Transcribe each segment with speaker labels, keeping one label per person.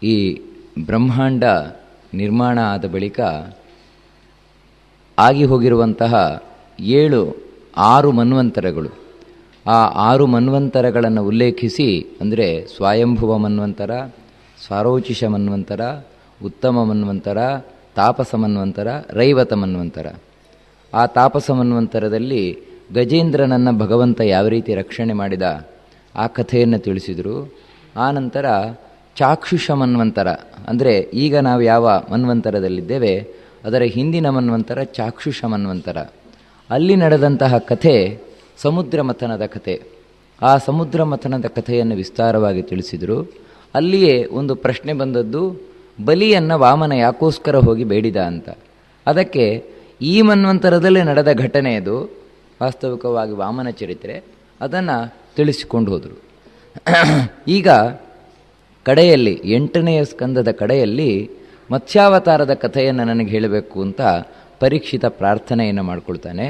Speaker 1: ಈ ಬ್ರಹ್ಮಾಂಡ ನಿರ್ಮಾಣ ಆದ ಬಳಿಕ ಆಗಿ ಹೋಗಿರುವಂತಹ 6 ಮನ್ವಂತರಗಳು, ಆ 6 ಮನ್ವಂತರಗಳನ್ನು ಉಲ್ಲೇಖಿಸಿ, ಅಂದರೆ ಸ್ವಯಂಭುವ ಮನ್ವಂತರ, ಸಾರೋಚಿಷ ಮನ್ವಂತರ, ಉತ್ತಮ ಮನ್ವಂತರ, ತಾಪಸ ಮನ್ವಂತರ, ರೈವತ ಮನ್ವಂತರ. ಆ ತಾಪಸ ಮನ್ವಂತರದಲ್ಲಿ ಗಜೇಂದ್ರನನ್ನು ಭಗವಂತ ಯಾವ ರೀತಿ ರಕ್ಷಣೆ ಮಾಡಿದ ಆ ಕಥೆಯನ್ನು ತಿಳಿಸಿದರು. ಆ ನಂತರ ಚಾಕ್ಷುಷ ಮನ್ವಂತರ, ಅಂದರೆ ಈಗ ನಾವು ಯಾವ ಮನ್ವಂತರದಲ್ಲಿದ್ದೇವೆ ಅದರ ಹಿಂದಿನ ಮನ್ವಂತರ ಚಾಕ್ಷುಷ ಮನ್ವಂತರ. ಅಲ್ಲಿ ನಡೆದಂತಹ ಕಥೆ ಸಮುದ್ರ ಮಥನದ ಕಥೆ. ಆ ಸಮುದ್ರ ಮಥನದ ಕಥೆಯನ್ನು ವಿಸ್ತಾರವಾಗಿ ತಿಳಿಸಿದರು. ಅಲ್ಲಿಯೇ ಒಂದು ಪ್ರಶ್ನೆ ಬಂದದ್ದು, ಬಲಿಯನ್ನು ವಾಮನ ಯಾಕೋಸ್ಕರ ಹೋಗಿ ಬೇಡಿದ ಅಂತ. ಅದಕ್ಕೆ ಈ ಮನ್ವಂತರದಲ್ಲೇ ನಡೆದ ಘಟನೆ ಅದು, ವಾಸ್ತವಿಕವಾಗಿ ವಾಮನ ಚರಿತ್ರೆ, ಅದನ್ನು ತಿಳಿಸಿಕೊಂಡು ಹೋದರು. ಈಗ ಕಡೆಯಲ್ಲಿ 8ನೇ ಸ್ಕಂದದ ಕಡೆಯಲ್ಲಿ ಮತ್ಸ್ಯಾವತಾರದ ಕಥೆಯನ್ನು ನನಗೆ ಹೇಳಬೇಕು ಅಂತ ಪರೀಕ್ಷಿತ ಪ್ರಾರ್ಥನೆಯನ್ನು ಮಾಡಿಕೊಳ್ತಾನೆ.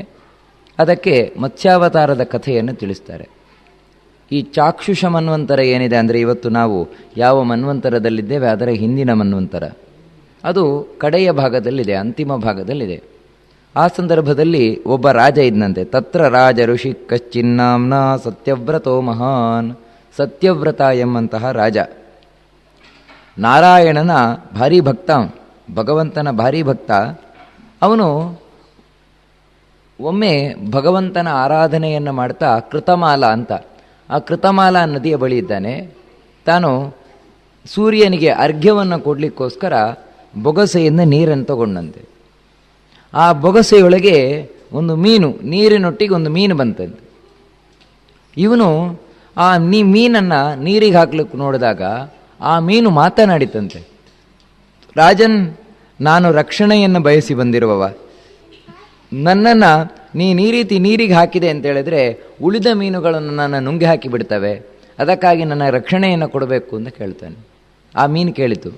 Speaker 1: ಅದಕ್ಕೆ ಮತ್ಸ್ಯಾವತಾರದ ಕಥೆಯನ್ನು ತಿಳಿಸ್ತಾರೆ. ಈ ಚಾಕ್ಷುಷ ಮನ್ವಂತರ ಏನಿದೆ ಅಂದರೆ, ಇವತ್ತು ನಾವು ಯಾವ ಮನ್ವಂತರದಲ್ಲಿದ್ದೇವೆ ಅದರ ಹಿಂದಿನ ಮನ್ವಂತರ, ಅದು ಕಡೆಯ ಭಾಗದಲ್ಲಿದೆ, ಅಂತಿಮ ಭಾಗದಲ್ಲಿದೆ. ಆ ಸಂದರ್ಭದಲ್ಲಿ ಒಬ್ಬ ರಾಜ ಇದ್ದಂತೆ. ತತ್ರ ರಾಜ ಋಷಿ ಕಶ್ಚಿನ್ನಾಂನ ಸತ್ಯವ್ರತೋ ಮಹಾನ್. ಸತ್ಯವ್ರತ ಎಂಬಂತಹ ರಾಜ ನಾರಾಯಣನ ಭಾರೀ ಭಕ್ತ, ಭಗವಂತನ ಭಾರೀ ಭಕ್ತ. ಅವನು ಒಮ್ಮೆ ಭಗವಂತನ ಆರಾಧನೆಯನ್ನು ಮಾಡ್ತಾ ಕೃತಮಾಲ ಅಂತ, ಆ ಕೃತಮಾಲ ನದಿಯ ಬಳಿ ಇದ್ದಾನೆ. ತಾನು ಸೂರ್ಯನಿಗೆ ಅರ್ಘ್ಯವನ್ನು ಕೊಡಲಿಕ್ಕೋಸ್ಕರ ಬೊಗಸೆಯಿಂದ ನೀರನ್ನು ತಗೊಂಡಂತೆ. ಆ ಬೊಗಸೆಯೊಳಗೆ ಒಂದು ಮೀನು, ನೀರಿನೊಟ್ಟಿಗೆ ಒಂದು ಮೀನು ಬಂತಂತೆ. ಇವನು ಆ ಮೀನನ್ನು ನೀರಿಗೆ ಹಾಕ್ಲಿಕ್ಕೆ ನೋಡಿದಾಗ ಆ ಮೀನು ಮಾತನಾಡಿತಂತೆ. ರಾಜನ್, ನಾನು ರಕ್ಷಣೆಯನ್ನು ಬಯಸಿ ಬಂದಿರುವವ, ನನ್ನನ್ನು ನೀನು ಈ ರೀತಿ ನೀರಿಗೆ ಹಾಕಿದೆ ಅಂತ ಹೇಳಿದ್ರೆ ಉಳಿದ ಮೀನುಗಳನ್ನು ನನ್ನ ನುಂಗಿ ಹಾಕಿ ಬಿಡ್ತವೆ, ಅದಕ್ಕಾಗಿ ನನ್ನ ರಕ್ಷಣೆಯನ್ನು ಕೊಡಬೇಕು ಅಂತ ಕೇಳ್ತಾನೆ. ಆ ಮೀನು ಕೇಳಿತು.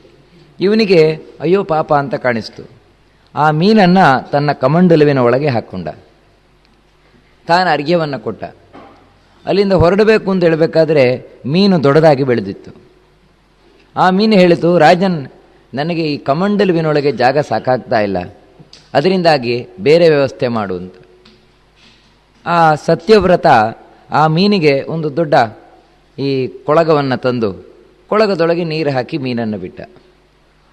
Speaker 1: ಇವನಿಗೆ ಅಯ್ಯೋ ಪಾಪ ಅಂತ ಕಾಣಿಸ್ತು. ಆ ಮೀನನ್ನು ತನ್ನ ಕಮಂಡಲುವಿನ ಒಳಗೆ ಹಾಕ್ಕೊಂಡ, ತಾನು ಅರ್ಘ್ಯವನ್ನು ಕೊಟ್ಟ. ಅಲ್ಲಿಂದ ಹೊರಡಬೇಕು ಅಂತ ಹೇಳಬೇಕಾದ್ರೆ ಮೀನು ದೊಡ್ಡದಾಗಿ ಬೆಳೆದಿತ್ತು. ಆ ಮೀನು ಹೇಳಿತು, ರಾಜನ್, ನನಗೆ ಈ ಕಮಂಡಲುವಿನೊಳಗೆ ಜಾಗ ಸಾಕಾಗ್ತಾ ಇಲ್ಲ, ಅದರಿಂದಾಗಿ ಬೇರೆ ವ್ಯವಸ್ಥೆ ಮಾಡು ಅಂತ. ಆ ಸತ್ಯವ್ರತ ಆ ಮೀನಿಗೆ ಒಂದು ದೊಡ್ಡ ಈ ಕೊಳಗವನ್ನು ತಂದು ಕೊಳಗದೊಳಗೆ ನೀರು ಹಾಕಿ ಮೀನನ್ನು ಬಿಟ್ಟ.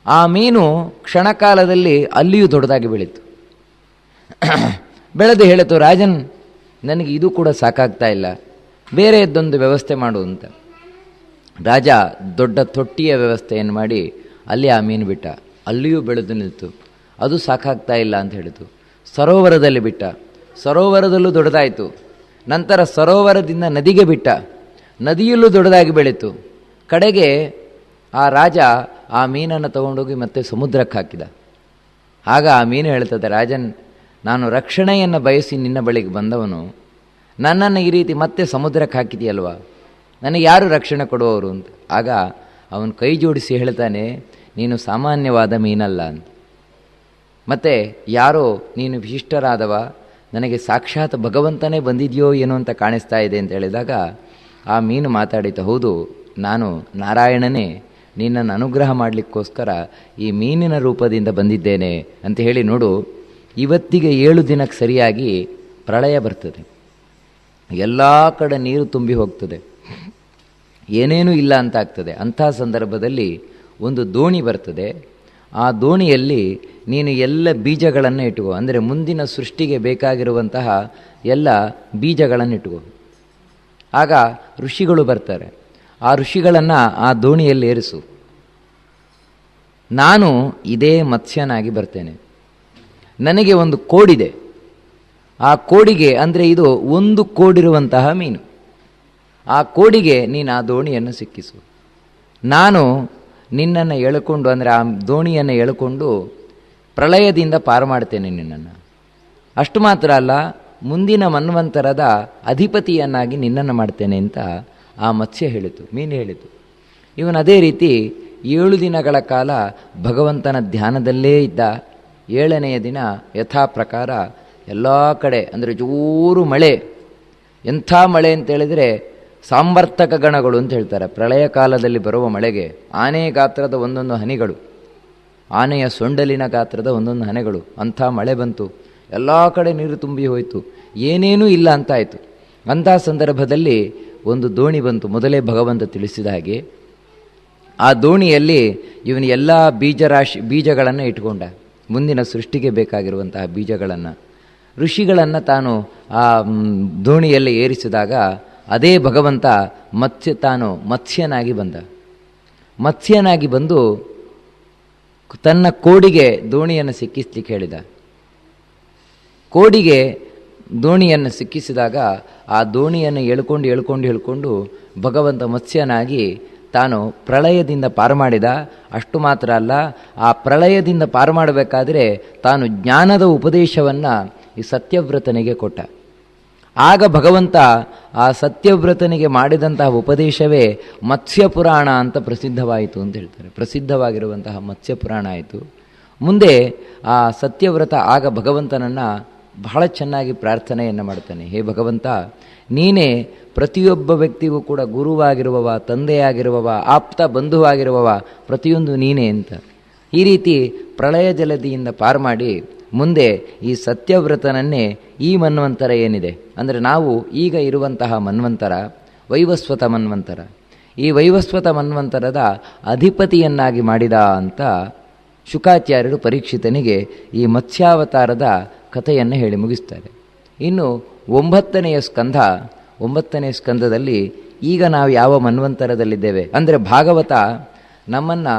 Speaker 1: ಆ ಮೀನು ಕ್ಷಣಕಾಲದಲ್ಲಿ ಅಲ್ಲಿಯೂ ದೊಡ್ಡದಾಗಿ ಬೆಳೀತು. ಬೆಳೆದು ಹೇಳಿತು, ರಾಜನ್, ನನಗೆ ಇದು ಕೂಡ ಸಾಕಾಗ್ತಾ ಇಲ್ಲ, ಬೇರೆಯದ್ದೊಂದು ವ್ಯವಸ್ಥೆ ಮಾಡು ಅಂತ. ರಾಜ ದೊಡ್ಡ ತೊಟ್ಟಿಯ ವ್ಯವಸ್ಥೆಯನ್ನು ಮಾಡಿ ಅಲ್ಲಿ ಆ ಮೀನು ಬಿಟ್ಟ. ಅಲ್ಲಿಯೂ ಬೆಳೆದು ನಿಲ್ತು. ಅದು ಸಾಕಾಗ್ತಾ ಇಲ್ಲ ಅಂತ ಹೇಳಿತು. ಸರೋವರದಲ್ಲಿ ಬಿಟ್ಟ, ಸರೋವರದಲ್ಲೂ ದೊಡ್ಡದಾಯಿತು. ನಂತರ ಸರೋವರದಿಂದ ನದಿಗೆ ಬಿಟ್ಟ, ನದಿಯಲ್ಲೂ ದೊಡ್ಡದಾಗಿ ಬೆಳೀತು. ಕಡೆಗೆ ಆ ರಾಜ ಆ ಮೀನನ್ನು ತಗೊಂಡೋಗಿ ಮತ್ತೆ ಸಮುದ್ರಕ್ಕೆ ಹಾಕಿದ. ಆಗ ಆ ಮೀನು ಹೇಳ್ತದೆ, ರಾಜನ್, ನಾನು ರಕ್ಷಣೆಯನ್ನು ಬಯಸಿ ನಿನ್ನ ಬಳಿಗೆ ಬಂದವನು, ನನ್ನನ್ನು ಈ ರೀತಿ ಮತ್ತೆ ಸಮುದ್ರಕ್ಕೆ ಹಾಕಿದೆಯಲ್ವ, ನನಗೆ ಯಾರು ರಕ್ಷಣೆ ಕೊಡುವವರು ಅಂತ. ಆಗ ಅವನು ಕೈ ಜೋಡಿಸಿ ಹೇಳ್ತಾನೆ, ನೀನು ಸಾಮಾನ್ಯವಾದ ಮೀನಲ್ಲ ಅಂತ, ಮತ್ತು ಯಾರೋ ನೀನು ವಿಶಿಷ್ಟರಾದವ, ನನಗೆ ಸಾಕ್ಷಾತ್ ಭಗವಂತನೇ ಬಂದಿದೆಯೋ ಏನೋ ಅಂತ ಕಾಣಿಸ್ತಾ ಇದೆ ಅಂತ ಹೇಳಿದಾಗ ಆ ಮೀನು ಮಾತಾಡಿತು, ಹೌದು, ನಾನು ನಾರಾಯಣನೇ ನಿನ್ನನ್ನು ಅನುಗ್ರಹ ಮಾಡಲಿಕ್ಕೋಸ್ಕರ ಈ ಮೀನಿನ ರೂಪದಿಂದ ಬಂದಿದ್ದೇನೆ ಅಂತ ಹೇಳಿ. ನೋಡು, ಇವತ್ತಿಗೆ 7 ದಿನಕ್ಕೆ ಸರಿಯಾಗಿ ಪ್ರಳಯ ಬರ್ತದೆ, ಎಲ್ಲ ಕಡೆ ನೀರು ತುಂಬಿ ಹೋಗ್ತದೆ, ಏನೇನೂ ಇಲ್ಲ ಅಂತ ಆಗ್ತದೆ. ಅಂಥ ಸಂದರ್ಭದಲ್ಲಿ ಒಂದು ದೋಣಿ ಬರ್ತದೆ. ಆ ದೋಣಿಯಲ್ಲಿ ನೀನು ಎಲ್ಲ ಬೀಜಗಳನ್ನು ಇಟ್ಟುಕೋ, ಅಂದರೆ ಮುಂದಿನ ಸೃಷ್ಟಿಗೆ ಬೇಕಾಗಿರುವಂತಹ ಎಲ್ಲ ಬೀಜಗಳನ್ನು ಇಟ್ಟುಕೋ. ಆಗ ಋಷಿಗಳು ಬರ್ತಾರೆ. ಆ ಋಷಿಗಳನ್ನು ಆ ದೋಣಿಯಲ್ಲಿ ಏರಿಸು. ನಾನು ಇದೇ ಮತ್ಸ್ಯನಾಗಿ ಬರ್ತೇನೆ. ನನಗೆ ಒಂದು ಕೋಡಿದೆ. ಆ ಕೋಡಿಗೆ, ಅಂದರೆ ಇದು 1 ಕೋಡಿರುವಂತಹ ಮೀನು, ಆ ಕೋಡಿಗೆ ನೀನು ಆ ದೋಣಿಯನ್ನು ಸಿಕ್ಕಿಸು. ನಾನು ನಿನ್ನನ್ನು ಎಳ್ಕೊಂಡು, ಅಂದರೆ ಆ ದೋಣಿಯನ್ನು ಎಳ್ಕೊಂಡು ಪ್ರಳಯದಿಂದ ಪಾರು ಮಾಡ್ತೇನೆ ನಿನ್ನನ್ನು. ಅಷ್ಟು ಮಾತ್ರ ಅಲ್ಲ, ಮುಂದಿನ ಮನ್ವಂತರದ ಅಧಿಪತಿಯನ್ನಾಗಿ ನಿನ್ನನ್ನು ಮಾಡ್ತೇನೆ ಅಂತ ಆ ಮತ್ಸ್ಯ ಹೇಳಿತು, ಮೀನು ಹೇಳಿತು. ಇವನು ಅದೇ ರೀತಿ 7 ದಿನಗಳ ಕಾಲ ಭಗವಂತನ ಧ್ಯಾನದಲ್ಲೇ ಇದ್ದ. 7ನೆಯ ದಿನ ಯಥಾ ಪ್ರಕಾರ ಎಲ್ಲ ಕಡೆ, ಅಂದರೆ ಜೋರು ಮಳೆ. ಎಂಥ ಮಳೆ ಅಂತೇಳಿದರೆ ಸಾಂವರ್ತಕ ಗಣಗಳು ಅಂತ ಹೇಳ್ತಾರೆ. ಪ್ರಳಯ ಕಾಲದಲ್ಲಿ ಬರುವ ಮಳೆಗೆ ಆನೆ ಗಾತ್ರದ ಒಂದೊಂದು ಹನಿಗಳು, ಆನೆಯ ಸೊಂಡಲಿನ ಗಾತ್ರದ ಒಂದೊಂದು ಹನೆಗಳು, ಅಂಥ ಮಳೆ ಬಂತು. ಎಲ್ಲ ಕಡೆ ನೀರು ತುಂಬಿ ಹೋಯಿತು, ಏನೇನೂ ಇಲ್ಲ ಅಂತಾಯಿತು. ಅಂಥ ಸಂದರ್ಭದಲ್ಲಿ ಒಂದು ದೋಣಿ ಬಂತು. ಮೊದಲೇ ಭಗವಂತ ತಿಳಿಸಿದ ಹಾಗೆ ಆ ದೋಣಿಯಲ್ಲಿ ಇವನು ಎಲ್ಲ ಬೀಜಗಳನ್ನು ಇಟ್ಕೊಂಡ, ಮುಂದಿನ ಸೃಷ್ಟಿಗೆ ಬೇಕಾಗಿರುವಂತಹ ಬೀಜಗಳನ್ನು, ಋಷಿಗಳನ್ನು ತಾನು ಆ ದೋಣಿಯಲ್ಲಿ ಏರಿಸಿದಾಗ ಅದೇ ಭಗವಂತ ತಾನು ಮತ್ಸ್ಯನಾಗಿ ಬಂದ. ಮತ್ಸ್ಯನಾಗಿ ಬಂದು ತನ್ನ ಕೋಡಿಗೆ ದೋಣಿಯನ್ನು ಸಿಕ್ಕಿಸ್ಲಿಕ್ಕೆ ಹೇಳಿದ. ಕೋಡಿಗೆ ದೋಣಿಯನ್ನು ಸಿಕ್ಕಿಸಿದಾಗ ಆ ದೋಣಿಯನ್ನು ಎಳ್ಕೊಂಡು ಭಗವಂತ ಮತ್ಸ್ಯನಾಗಿ ತಾನು ಪ್ರಳಯದಿಂದ ಪಾರು ಮಾಡಿದ. ಅಷ್ಟು ಮಾತ್ರ ಅಲ್ಲ, ಆ ಪ್ರಳಯದಿಂದ ಪಾರು ಮಾಡಬೇಕಾದ್ರೆ ತಾನು ಜ್ಞಾನದ ಉಪದೇಶವನ್ನು ಈ ಸತ್ಯವ್ರತನಿಗೆ ಕೊಟ್ಟ. ಆಗ ಭಗವಂತ ಆ ಸತ್ಯವ್ರತನಿಗೆ ಮಾಡಿದಂತಹ ಉಪದೇಶವೇ ಮತ್ಸ್ಯಪುರಾಣ ಅಂತ ಪ್ರಸಿದ್ಧವಾಯಿತು ಅಂತ ಹೇಳ್ತಾರೆ. ಪ್ರಸಿದ್ಧವಾಗಿರುವಂತಹ ಮತ್ಸ್ಯಪುರಾಣ ಆಯಿತು. ಮುಂದೆ ಆ ಸತ್ಯವ್ರತ ಆಗ ಭಗವಂತನನ್ನು ಬಹಳ ಚೆನ್ನಾಗಿ ಪ್ರಾರ್ಥನೆಯನ್ನು ಮಾಡ್ತಾನೆ. ಹೇ ಭಗವಂತ, ನೀನೇ ಪ್ರತಿಯೊಬ್ಬ ವ್ಯಕ್ತಿಗೂ ಕೂಡ ಗುರುವಾಗಿರುವವ, ತಂದೆಯಾಗಿರುವವ, ಆಪ್ತ ಬಂಧುವಾಗಿರುವವ, ಪ್ರತಿಯೊಂದು ನೀನೇ ಅಂತ. ಈ ರೀತಿ ಪ್ರಳಯ ಜಲದಿಯಿಂದ ಪಾರು ಮಾಡಿ ಮುಂದೆ ಈ ಸತ್ಯವ್ರತನನ್ನೇ ಈ ಮನ್ವಂತರ ಏನಿದೆ ಅಂದರೆ ನಾವು ಈಗ ಇರುವಂತಹ ಮನ್ವಂತರ ವೈವಸ್ವತ ಮನ್ವಂತರ, ಈ ವೈವಸ್ವತ ಮನ್ವಂತರದ ಅಧಿಪತಿಯನ್ನಾಗಿ ಮಾಡಿದ ಅಂತ ಶುಕಾಚಾರ್ಯರು ಪರೀಕ್ಷಿತನಿಗೆ ಈ ಮತ್ಸ್ಯಾವತಾರದ ಕಥೆಯನ್ನು ಹೇಳಿ ಮುಗಿಸ್ತಾರೆ. ಇನ್ನು 9ನೇ ಸ್ಕಂದದಲ್ಲಿ ಈಗ ನಾವು ಯಾವ ಮನ್ವಂತರದಲ್ಲಿದ್ದೇವೆ ಅಂದರೆ ಭಾಗವತ ನಮ್ಮನ್ನು